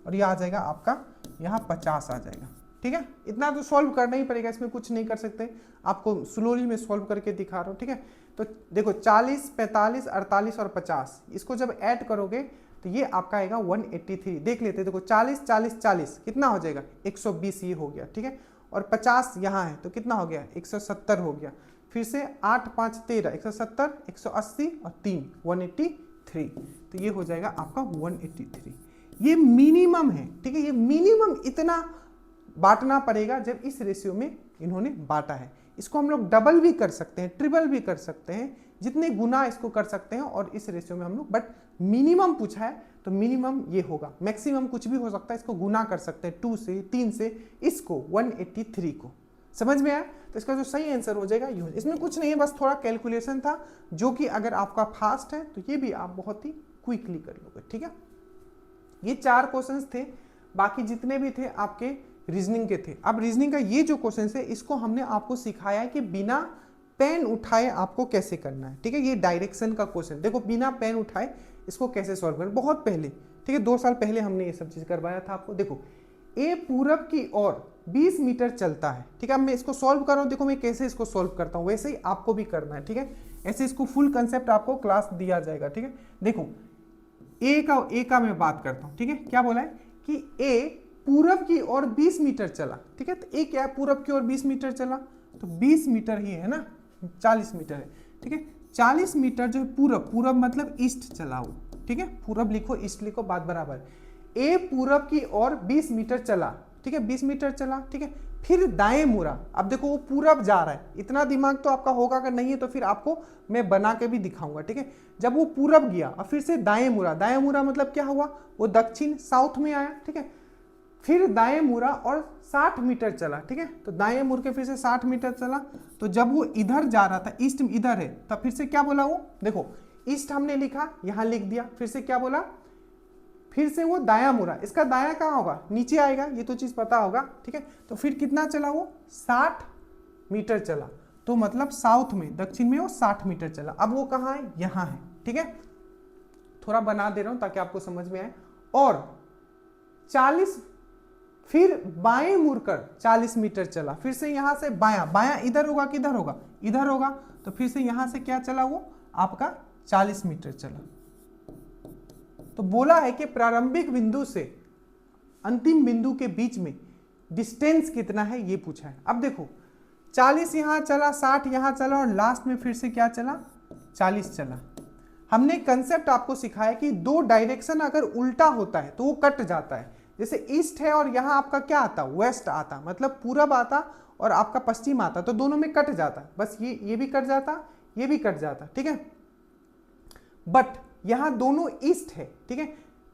और ये आ जाएगा आपका यहाँ 50 आ जाएगा, ठीक है। इतना तो सॉल्व करना ही पड़ेगा, इसमें कुछ नहीं कर सकते, आपको स्लोली में सॉल्व करके दिखा रहा हूँ, ठीक है। तो देखो 40, 45, 48 और 50 इसको जब ऐड करोगे तो ये आपका आएगा 183। देख लेते देखो 40, 40, 40 कितना हो जाएगा 120, ये हो गया, ठीक है। और 50 यहाँ है तो कितना हो गया 170 हो गया। फिर से 8, 5, 13, 170, 180 और 3 183, तो ये हो जाएगा आपका 183। ये मिनिमम है, ठीक है, ये मिनिमम इतना बांटना पड़ेगा जब इस रेशियो में इन्होंने बांटा है। इसको हम लोग डबल भी कर सकते हैं, ट्रिपल भी कर सकते हैं, जितने गुना इसको कर सकते हैं, और इस रेशियो में हम लोग, बट मिनिमम पूछा है तो मिनिमम ये होगा, मैक्सिमम कुछ भी हो सकता है, इसको गुना कर सकते हैं 2 से, 3 से, इसको 183 को। समझ में आया? तो इसका जो सही आंसर हो जाएगा ये। इसमें कुछ नहीं है, बस थोड़ा कैलकुलेशन था, जो कि अगर आपका फास्ट है तो ये भी आप बहुत ही क्विकली कर लोगे, ठीक है। ये 4 क्वेश्चंस थे, बाकी जितने भी थे आपके रीजनिंग के थे। अब रीजनिंग का ये जो क्वेश्चन है इसको हमने आपको सिखाया है कि बिना पेन उठाए आपको कैसे करना है, ठीक है। ये डायरेक्शन का क्वेश्चन, देखो बिना पेन उठाए इसको कैसे सॉल्व करें, बहुत पहले, ठीक है, 2 साल पहले हमने ये सब चीज़ करवाया था आपको। देखो ए पूरब की ओर 20 मीटर चलता है, ठीक है। अब मैं इसको सॉल्व कर रहा हूँ, देखो मैं कैसे इसको सॉल्व करता हूँ, वैसे ही आपको भी करना है, ठीक है। ऐसे इसको फुल कंसेप्ट आपको क्लास दिया जाएगा, ठीक है। देखो ए का मैं बात करता हूँ, ठीक है। क्या बोला है कि ए पूरब की ओर 20 मीटर चला, ठीक है। तो ए क्या है, पूरब की ओर 20 मीटर चला, तो 20 मीटर ही है ना, 40 मीटर है, ठीक है। 40 मीटर जो है पूरब, पूरब मतलब ईस्ट चला वो, ठीक है। पूरब लिखो ईस्ट लिखो, बात बराबर। ए पूरब की ओर 20 मीटर चला, ठीक है, 20 मीटर चला, ठीक है। फिर दाएं मुड़ा, अब देखो वो पूरब जा रहा है, इतना दिमाग तो आपका होगा, अगर नहीं है तो फिर आपको मैं बना के भी दिखाऊंगा, ठीक है। जब वो पूरब गया और फिर से दाएं मुड़ा, दाएं मुड़ा मतलब क्या हुआ, वो दक्षिण साउथ में आया, ठीक है। फिर दाएं मुड़ा और 60 मीटर चला, ठीक है। तो दाएं मुड़ के फिर से 60 मीटर चला, तो जब वो इधर जा रहा था, ईस्ट इधर है, तब फिर से क्या बोला वो, देखो ईस्ट हमने लिखा, यहां लिख दिया, फिर से क्या बोला, फिर से वो दाया मुड़ा, इसका दाया कहाँ होगा, नीचे आएगा, ये तो चीज पता होगा, ठीक है। तो फिर कितना चला वो, 60 मीटर चला, तो मतलब साउथ में, दक्षिण में वो 60 मीटर चला। अब वो कहाँ है, यहाँ है, ठीक है। थोड़ा बना दे रहा हूं ताकि आपको समझ में आए। और 40, फिर बाएं मुड़कर 40 मीटर चला, फिर से यहां से बायां, बायां इधर होगा किधर होगा, इधर होगा, तो फिर से यहां से क्या चला वो आपका 40 मीटर चला। तो बोला है कि प्रारंभिक बिंदु से अंतिम बिंदु के बीच में डिस्टेंस कितना है, ये पूछा है। अब देखो 40 यहां चला, 60 यहां चला, और लास्ट में फिर से क्या चला, 40 चला। हमने कंसेप्ट आपको सिखाया कि दो डायरेक्शन अगर उल्टा होता है तो वो कट जाता है। जैसे ईस्ट है और यहाँ आपका क्या आता, वेस्ट आता, मतलब पूरब आता और आपका पश्चिम आता, तो दोनों में कट जाता, बस ये भी कट जाता, ये भी कट जाता, ठीक है। बट यहाँ दोनों ईस्ट है, ठीक है,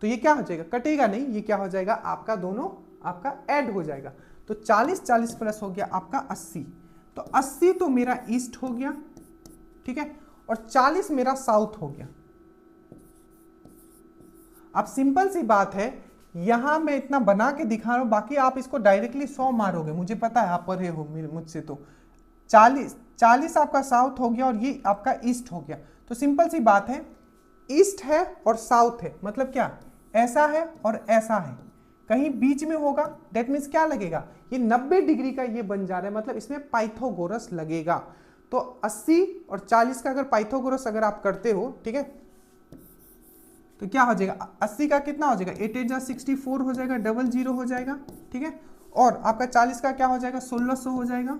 तो ये क्या हो जाएगा, कटेगा नहीं, ये क्या हो जाएगा आपका, दोनों आपका ऐड हो जाएगा। तो 40 40 प्लस हो गया आपका 80, तो 80 तो मेरा ईस्ट हो गया, ठीक है, और 40 मेरा साउथ हो गया। अब सिंपल सी बात है, यहां मैं इतना बना के दिखा रहा हूं, बाकी आप इसको डायरेक्टली 100 मारोगे, मुझे पता है आप पढ़े हो मुझसे। तो 40 आपका साउथ हो गया और ये आपका ईस्ट हो गया। तो सिंपल सी बात है, ईस्ट है और साउथ है, मतलब क्या, ऐसा है और ऐसा है, कहीं बीच में होगा, दैट मीन्स क्या लगेगा, ये 90 डिग्री का ये बन जा रहा है, मतलब इसमें पाइथागोरस लगेगा। तो 80 और 40 का अगर पाइथागोरस अगर आप करते हो, ठीक है, तो क्या हो जाएगा, 80 का कितना हो जाएगा, 8 8 64 हो जाएगा, 00 हो जाएगा, ठीक है। और आपका 40 का क्या हो जाएगा, 1600 हो जाएगा,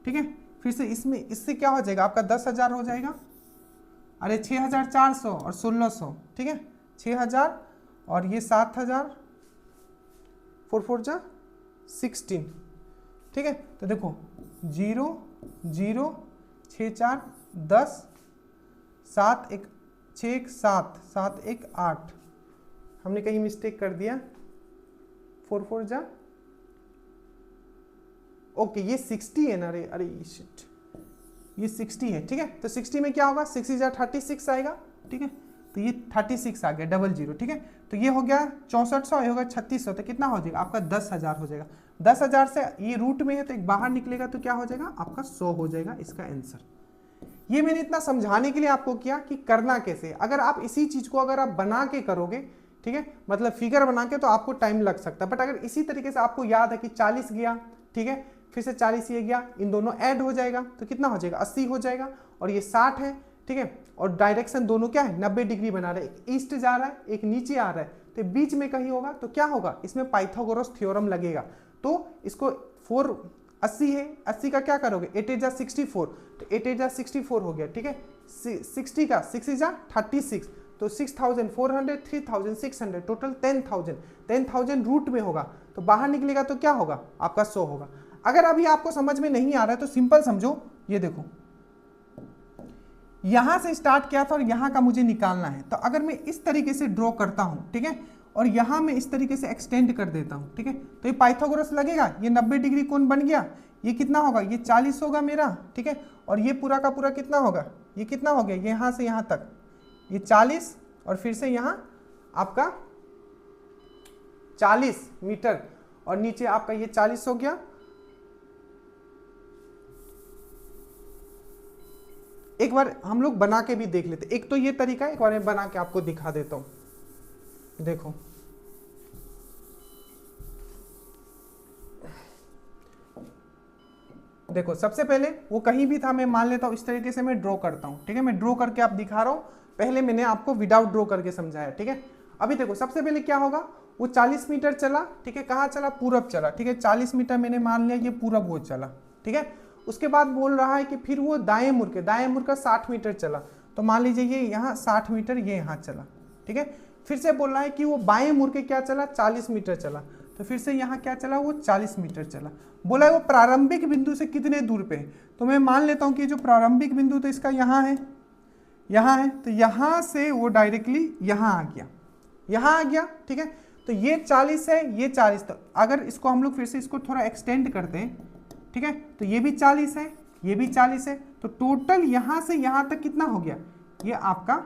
ठीक है। फिर से इसमें इससे क्या हो जाएगा आपका 10,000 हो जाएगा, अरे 6,400 और 1600, ठीक है, 6,000 और ये 7,000, 4 4 जा 16, ठीक है। तो देखो 0 0 6 4 10 7 1 6 1 7 7 1 8, हमने कहीं मिस्टेक कर दिया, 4 4 जा, ओके ये 60 है ना, अरे अरे शिट, ये 60 है, ठीक है। तो 60 में क्या होगा, 6 जा 36 आएगा, ठीक है। तो ये 36 आ गया, 00, ठीक है। तो ये हो गया 6400, ये होगा 3600, तो कितना हो जाएगा आपका 10,000 हो जाएगा। 10,000 से ये रूट में है तो एक बाहर निकलेगा, तो क्या हो जाएगा आपका 100 हो जाएगा इसका आंसर। ये मैंने इतना समझाने के लिए आपको किया कि करना कैसे। अगर आप इसी चीज को अगर आप बना के करोगे, ठीक है, मतलब फिगर बना के, तो आपको टाइम लग सकता है। बट अगर इसी तरीके से आपको याद है कि 40 गया, ठीक है, फिर से 40 ये गया, इन दोनों ऐड हो जाएगा, तो कितना हो जाएगा 80 हो जाएगा, और ये 60 है, ठीक है। और डायरेक्शन दोनों क्या है, 90 डिग्री बना रहे, एक ईस्ट जा रहा है एक नीचे आ रहा है, तो बीच में कहीं होगा, तो क्या होगा, इसमें पाइथागोरस थ्योरम लगेगा। तो इसको 80 है, 80 का क्या करोगे, 8 8 जा 64, तो 8 8 जा 64 हो गया, ठीक है। 60 का 6 जा 36, तो 6,400 3,600, टोटल 10,000 रूट में होगा, तो बाहर निकलेगा तो क्या होगा आपका 100 होगा। अगर अभी आपको समझ में नहीं आ रहा है तो सिंपल समझो, ये देखो यहां से स्टार्ट किया था और यहां का मुझे निकालना है, तो अगर मैं इस तरीके से ड्रॉ करता हूं, ठीक है, और यहां मैं इस तरीके से एक्सटेंड कर देता हूं, ठीक है, तो ये पाइथागोरस लगेगा, ये 90 डिग्री कोण बन गया, ये कितना होगा, ये 40 होगा मेरा, ठीक है। और ये पूरा का पूरा कितना होगा, ये कितना हो गया, यहां से यहां तक ये 40, और फिर से यहां आपका 40 मीटर, और नीचे आपका ये 40 हो गया। एक बार हम लोग बना के भी देख लेते। एक तो ये तरीका है, एक बार मैं बना के आपको दिखा देता हूं। देखो देखो सबसे पहले वो कहीं भी था, मैं मान लेता हूं इस तरीके से मैं ड्रॉ करता हूं, ठीक है। मैं ड्रॉ करके आप दिखा रहा हूं, पहले मैंने आपको विदाउट ड्रॉ करके समझाया, ठीक है। अभी देखो सबसे पहले क्या होगा, वो 40 मीटर चला, ठीक है। कहाँ चला, पूरब चला, ठीक है। 40 मीटर मैंने मान लिया ये पूरब वो चला, ठीक है। उसके बाद बोल रहा है कि फिर वो दाएं मुड़ का 60 मीटर चला, तो मान लीजिए ये यहाँ 60 मीटर ये यहाँ चला, ठीक है। फिर से बोल रहा है कि वो बाएं मुड़ के क्या चला, 40 मीटर चला, तो फिर से यहाँ क्या चला, वो 40 मीटर चला। बोला है वो प्रारंभिक बिंदु से कितने दूर पे है, तो मैं मान लेता हूँ कि जो प्रारंभिक बिंदु तो इसका यहाँ है, तो यहाँ से वो डायरेक्टली यहाँ आ गया, ठीक है। तो ये 40 है, ये 40, तो अगर इसको हम लोग फिर से इसको थोड़ा एक्सटेंड करते हैं, ठीक है, तो ये भी 40 है, ये भी 40 है, तो टोटल यहाँ से यहाँ तक कितना हो गया, ये आपका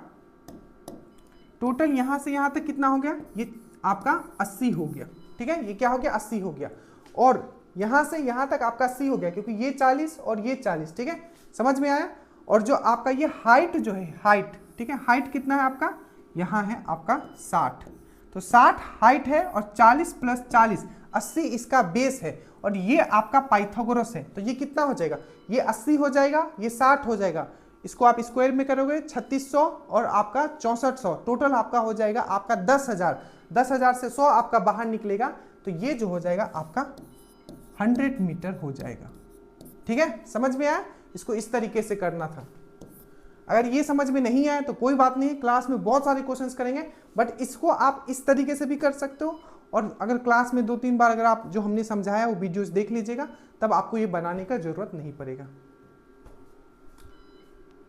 टोटल यहाँ से यहाँ तक कितना हो गया, ये आपका 80 हो गया, ठीक है। ये क्या हो गया, 80 हो गया, और यहाँ से यहाँ तक आपका 80 हो गया, क्योंकि ये 40 और ये 40, ठीक है। समझ में आया। और जो आपका ये हाइट जो है, हाइट, ठीक है, हाइट कितना है आपका, यहाँ है आपका 60, तो 60 हाइट है, और 40 प्लस 40 80 इसका बेस है, और ये आपका पाइथागोरस है, तो ये कितना हो जाएगा, ये 80 हो जाएगा, ये 60 हो जाएगा। इसको आप स्क्वायर में करोगे 3600 और आपका 6400, टोटल आपका हो जाएगा आपका 10,000। 10,000 से 100 आपका बाहर निकलेगा, तो ये जो हो जाएगा आपका 100 मीटर हो जाएगा, ठीक है। समझ में आया, इसको इस तरीके से करना था। अगर ये समझ में नहीं आया तो कोई बात नहीं, क्लास में बहुत सारे क्वेश्चंस करेंगे, बट इसको आप इस तरीके से भी कर सकते हो। और अगर क्लास में 2-3 बार अगर आप जो हमने समझाया वो वीडियोस देख लीजिएगा, तब आपको ये बनाने का जरूरत नहीं पड़ेगा।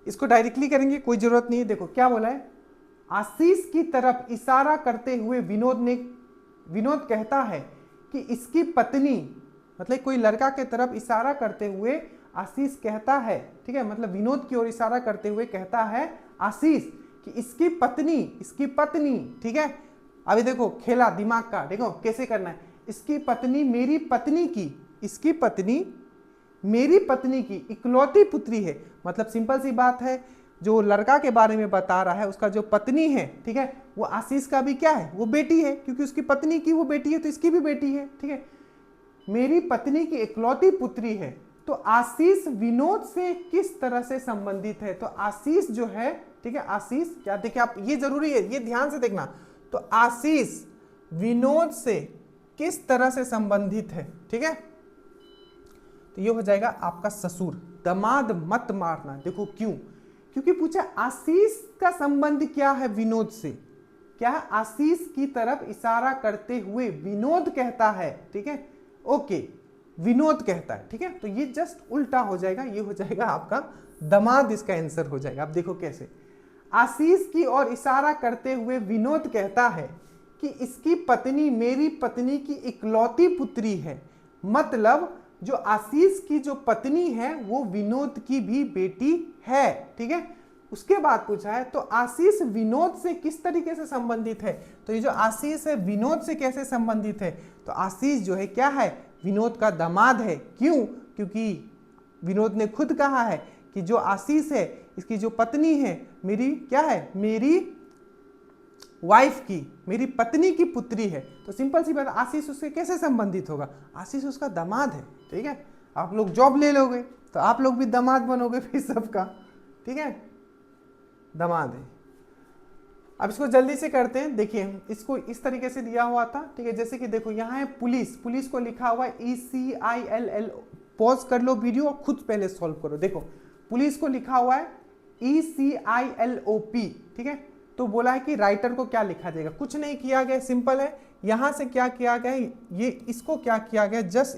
इसको डायरेक्टली करेंगे, कोई जरूरत नहीं है। देखो क्या बोला है, आशीष की तरफ इशारा करते हुए विनोद कहता है कि इसकी पत्नी, मतलब कोई लड़का के तरफ इशारा करते हुए आशीष कहता है, ठीक है, मतलब विनोद की ओर इशारा करते हुए कहता है आशीष कि इसकी पत्नी, ठीक है। अभी देखो खेला दिमाग का, देखो कैसे करना है। इसकी पत्नी मेरी पत्नी की इकलौती पुत्री है, मतलब सिंपल सी बात है, जो लड़का के बारे में बता रहा है उसका जो पत्नी है, ठीक है, वो आशीष का भी क्या है, वो बेटी है, क्योंकि उसकी पत्नी की वो बेटी है तो इसकी भी बेटी है, ठीक है। मेरी पत्नी की इकलौती पुत्री है, तो आशीष विनोद से किस तरह से संबंधित है, तो आशीष जो है, ठीक है, आशीष क्या, देखिए आप ये जरूरी है, ये ध्यान से देखना, तो आशीष विनोद से किस तरह से संबंधित है, ठीक है। तो ये हो जाएगा आपका ससुर। दामाद मत मारना, देखो क्यों, क्योंकि पूछा आशीष का संबंध क्या है विनोद से, क्या है, आशीष की तरफ इशारा करते हुए विनोद कहता है, ठीक है, ओके, विनोद कहता है, ठीक है। तो ये जस्ट उल्टा हो जाएगा, ये हो जाएगा आपका दामाद, इसका आंसर हो जाएगा। आप देखो कैसे, आशीष की ओर इशारा करते हुए विनोद कहता है कि इसकी पत्नी मेरी पत्नी की इकलौती पुत्री है, मतलब जो आशीष की जो पत्नी है वो विनोद की भी बेटी है, ठीक है। उसके बाद पूछा है तो आशीष विनोद से किस तरीके से संबंधित है, तो ये जो आशीष है विनोद से कैसे संबंधित है, तो आशीष जो है क्या है, विनोद का दामाद है। क्यों, क्योंकि विनोद ने खुद कहा है कि जो आशीष है इसकी जो पत्नी है मेरी क्या है, मेरी वाइफ की, मेरी पत्नी की पुत्री है, तो सिंपल सी बात, आशीष उससे कैसे संबंधित होगा, आशीष उसका दामाद है, ठीक है। आप लोग जॉब ले लोगे तो आप लोग भी दामाद बनोगे फिर सबका, ठीक है, दामाद है। अब इसको जल्दी से करते हैं, देखिए इसको इस तरीके से दिया हुआ था, ठीक है, जैसे कि देखो यहाँ है पुलिस को लिखा हुआ है ECILL, पॉज कर लो वीडियो और खुद पहले सॉल्व करो। देखो पुलिस को लिखा हुआ है ECILOP, ठीक है, तो बोला है कि राइटर को क्या लिखा जाएगा, कुछ नहीं किया गया, सिंपल है। यहां से क्या किया गया, ये इसको क्या किया गया, जस्ट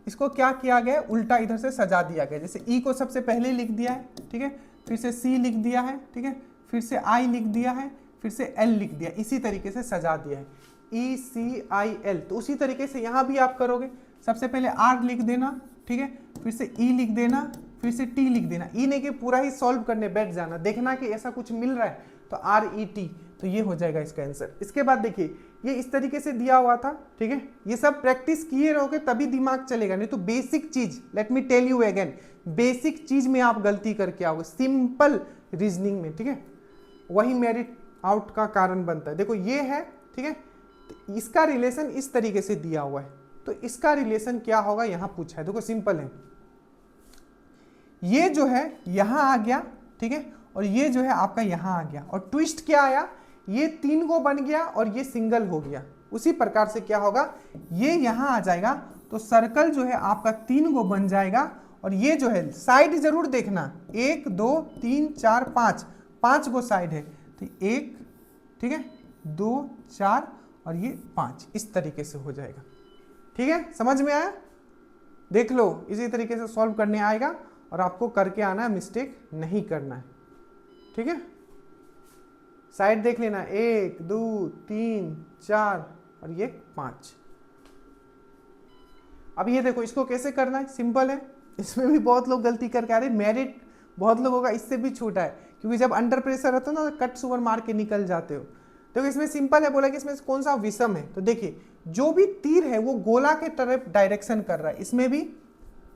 इसको क्या किया गया, उल्टा इधर से सजा दिया गया। जैसे ई को सबसे पहले लिख दिया है, ठीक है, फिर से सी लिख दिया है, ठीक है, फिर से आई लिख दिया है, फिर से एल लिख दिया, इसी तरीके से सजा दिया है ECIL। तो उसी तरीके से यहां भी आप करोगे, सबसे पहले आर लिख देना, ठीक है, फिर से ई लिख देना, फिर से टी लिख देना, ई नहीं कि पूरा ही सॉल्व करने बैठ जाना, देखना कि ऐसा कुछ मिल रहा है तो RET, तो ये हो जाएगा इसका आंसर। इसके बाद देखिए ये इस तरीके से दिया हुआ था, ठीक है, ये सब प्रैक्टिस किए रहोगे तभी दिमाग चलेगा, नहीं तो बेसिक चीज, let me tell you again, basic चीज में आप गलती करके आओगे, सिंपल रीजनिंग में, ठीक है, वही मेरिट आउट का कारण बनता है। देखो ये है, ठीक है, तो इसका रिलेशन इस तरीके से दिया हुआ है, तो इसका रिलेशन क्या होगा यहां पूछा है। देखो सिंपल है, ये जो है यहां आ गया, ठीक है, और ये जो है आपका यहां आ गया, और ट्विस्ट क्या आया, ये 3 को बन गया और ये सिंगल हो गया। उसी प्रकार से क्या होगा, ये यहां आ जाएगा तो सर्कल जो है आपका 3 को बन जाएगा, और ये जो है साइड जरूर देखना, 1 2 3 4 5 को साइड है, तो 1, ठीक है, 2 4 और ये 5, इस तरीके से हो जाएगा। ठीक है, समझ में आया? देख लो, इसी तरीके से सॉल्व करने आएगा और आपको करके आना है, मिस्टेक नहीं करना है। ठीक है, साइड देख लेना, 1 2 3 4 और ये 5। अब ये देखो इसको कैसे करना है, सिंपल है, इसमें भी बहुत लोग गलती करके आ रहे, मेरिट बहुत लोगों का इससे भी छोटा है, क्योंकि जब अंडर प्रेशर रहता है ना कट सुवर मार के निकल जाते हो। देखो इसमें सिंपल है, बोला कि इसमें कौन सा विषम है, तो देखिए जो भी तीर है वो गोला के तरफ डायरेक्शन कर रहा है, इसमें भी,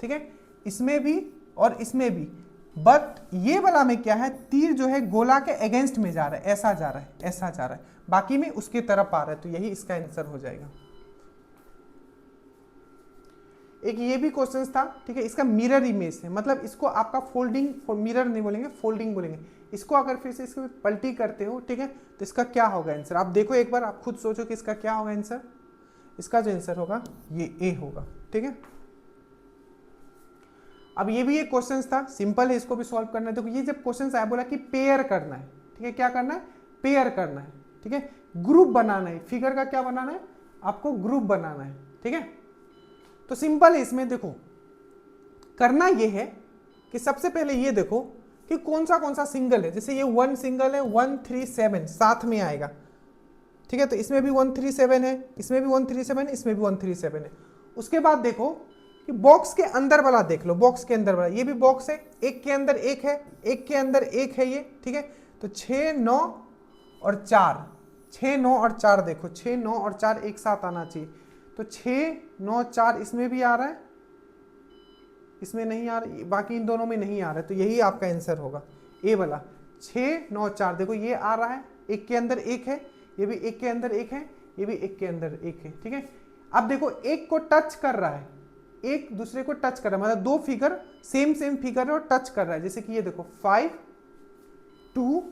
ठीक है, इसमें भी और इसमें भी, बट ये वाला में क्या है, तीर जो है गोला के अगेंस्ट में जा रहा है, ऐसा जा रहा है, ऐसा जा रहा है, बाकी में उसके तरफ आ रहा है, तो यही इसका आंसर हो जाएगा। एक ये भी क्वेश्चन था, ठीक है, इसका मिरर इमेज है, मतलब इसको आपका फोल्डिंग, मिरर नहीं बोलेंगे, फोल्डिंग बोलेंगे, इसको अगर फिर से इसको पलटी करते हो, ठीक है, तो इसका क्या होगा आंसर, आप देखो एक बार, आप खुद सोचो कि इसका क्या होगा आंसर। इसका जो आंसर होगा ये ए होगा। ठीक है, अब ये भी एक क्वेश्चन था, सिंपल है, इसको भी सॉल्व करना है। देखो ये जब क्वेश्चन आया, बोला कि पेयर करना है, ठीक है, क्या करना है, पेयर करना है, ठीक है, ग्रुप बनाना है, फिगर का क्या बनाना है, आपको ग्रुप बनाना है। ठीक है, तो सिंपल है, इसमें देखो करना ये है कि सबसे पहले ये देखो कि कौन सा सिंगल है, जैसे ये 1 सिंगल है, 1 3 7 साथ में आएगा। ठीक है, तो इसमें भी 1 3 7 है, इसमें भी 1 3 7 है, इसमें भी 1 3 7 है। उसके बाद देखो कि बॉक्स के अंदर वाला देख लो, बॉक्स के अंदर वाला, ये भी बॉक्स है, एक के अंदर एक है, एक के अंदर एक है ये। ठीक है, तो 6 9 और 4, 6 9 और 4 देखो, 6 9 और 4 एक साथ आना चाहिए, तो 6 9 4 इसमें भी आ रहा है, इसमें नहीं आ रहा, बाकी इन दोनों में नहीं आ रहा है, तो यही आपका आंसर होगा ए वाला। 6 9 4 देखो ये आ रहा है, एक के अंदर एक है, ये भी एक के अंदर एक है, ये भी एक के अंदर एक है। ठीक है, अब देखो एक को टच कर रहा है, एक दूसरे को टच कर रहा है, मतलब दो फिगर सेम फिगर है और टच कर रहा है, जैसे कि ये देखो 5 2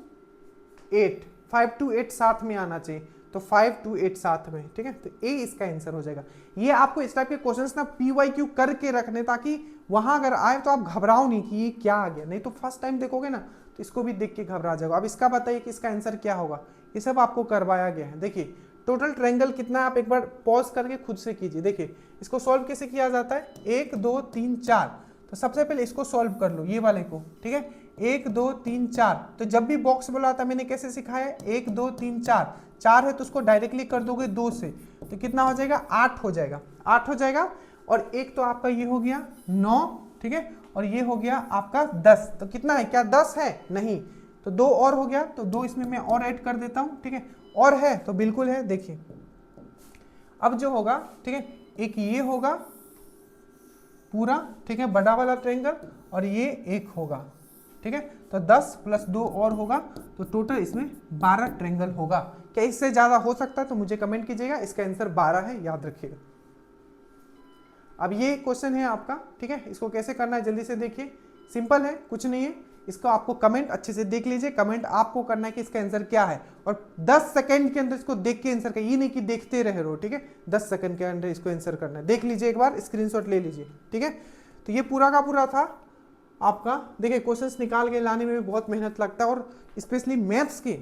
8, 5 2 8 साथ में आना चाहिए, तो 5 2 8 साथ में। ठीक है, तो ए इसका आंसर हो जाएगा। ये आपको इस टाइप के क्वेश्चंस ना PYQ करके रखने, ताकि वहां अगर आए तो आप घबराओ नहीं कि ये क्या आ गया, नहीं तो फर्स्ट टाइम देखोगे ना तो इसको भी देख के घबरा जाओगे। अब इसका बताइए कि इसका आंसर क्या होगा, ये सब आपको करवाया गया है। देखिए टोटल ट्रायंगल कितना है, आप एक बार पॉज करके खुद से कीजिए। देखिए इसको सॉल्व कैसे किया जाता है, 1 2 3 4, तो सबसे पहले इसको सॉल्व कर लो, ये वाले को। ठीक है, 1 2 3 4, तो जब भी बॉक्स बोला था मैंने कैसे सिखाया है, 1 2 3 4, 4 है तो उसको डायरेक्टली कर दोगे 2 से, तो कितना हो जाएगा, 8 हो जाएगा, 8 हो जाएगा। और एक तो आपका ये हो गया 9, ठीक है, और ये हो गया आपका 10, तो कितना है, क्या 10 है, नहीं, तो 2 और हो गया, तो 2 इसमें मैं और ऐड कर देता हूं। ठीक है, और है तो बिल्कुल है। देखिए अब जो होगा, ठीक है, एक ये होगा पूरा, ठीक है, बड़ा वाला ट्रायंगल, और ये एक होगा। ठीक है, तो 10 + 2 और होगा, तो टोटल इसमें 12 ट्रायंगल होगा। क्या इससे ज्यादा हो सकता है, तो मुझे कमेंट कीजिएगा। इसका आंसर 12 है, याद रखिएगा। अब ये क्वेश्चन है आपका, ठीक है, इसको कैसे करना है जल्दी से देखिए, सिंपल है, कुछ नहीं है, इसको आपको कमेंट अच्छे से देख लीजिए, कमेंट आपको करना है कि इसका आंसर क्या है, और 10 सेकंड के अंदर इसको देख के आंसर कर, ये नहीं कि देखते रह रहो। ठीक है, 10 सेकंड के अंदर इसको आंसर करना है, देख लीजिए एक बार, स्क्रीनशॉट ले लीजिए। ठीक है, तो ये पूरा का पूरा था आपका। देखिए क्वेश्चंस निकाल के लाने में भी बहुत मेहनत लगता है, और स्पेशली मैथ्स के,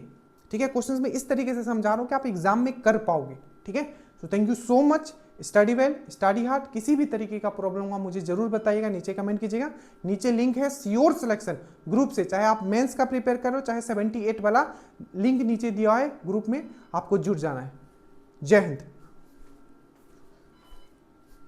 ठीक है, क्वेश्चंस में इस तरीके से समझा रहा हूँ कि आप एग्जाम में कर पाओगे। ठीक है, तो thank you so much, study well, study hard. किसी भी तरीके का प्रॉब्लम हुआ मुझे जरूर बताइएगा, नीचे कमेंट कीजिएगा। नीचे लिंक है श्योर सिलेक्शन ग्रुप से, चाहे आप मेंस का प्रिपेयर करो, चाहे 78 वाला लिंक नीचे दिया है ग्रुप में, आपको जुड़ जाना है। जय हिंद।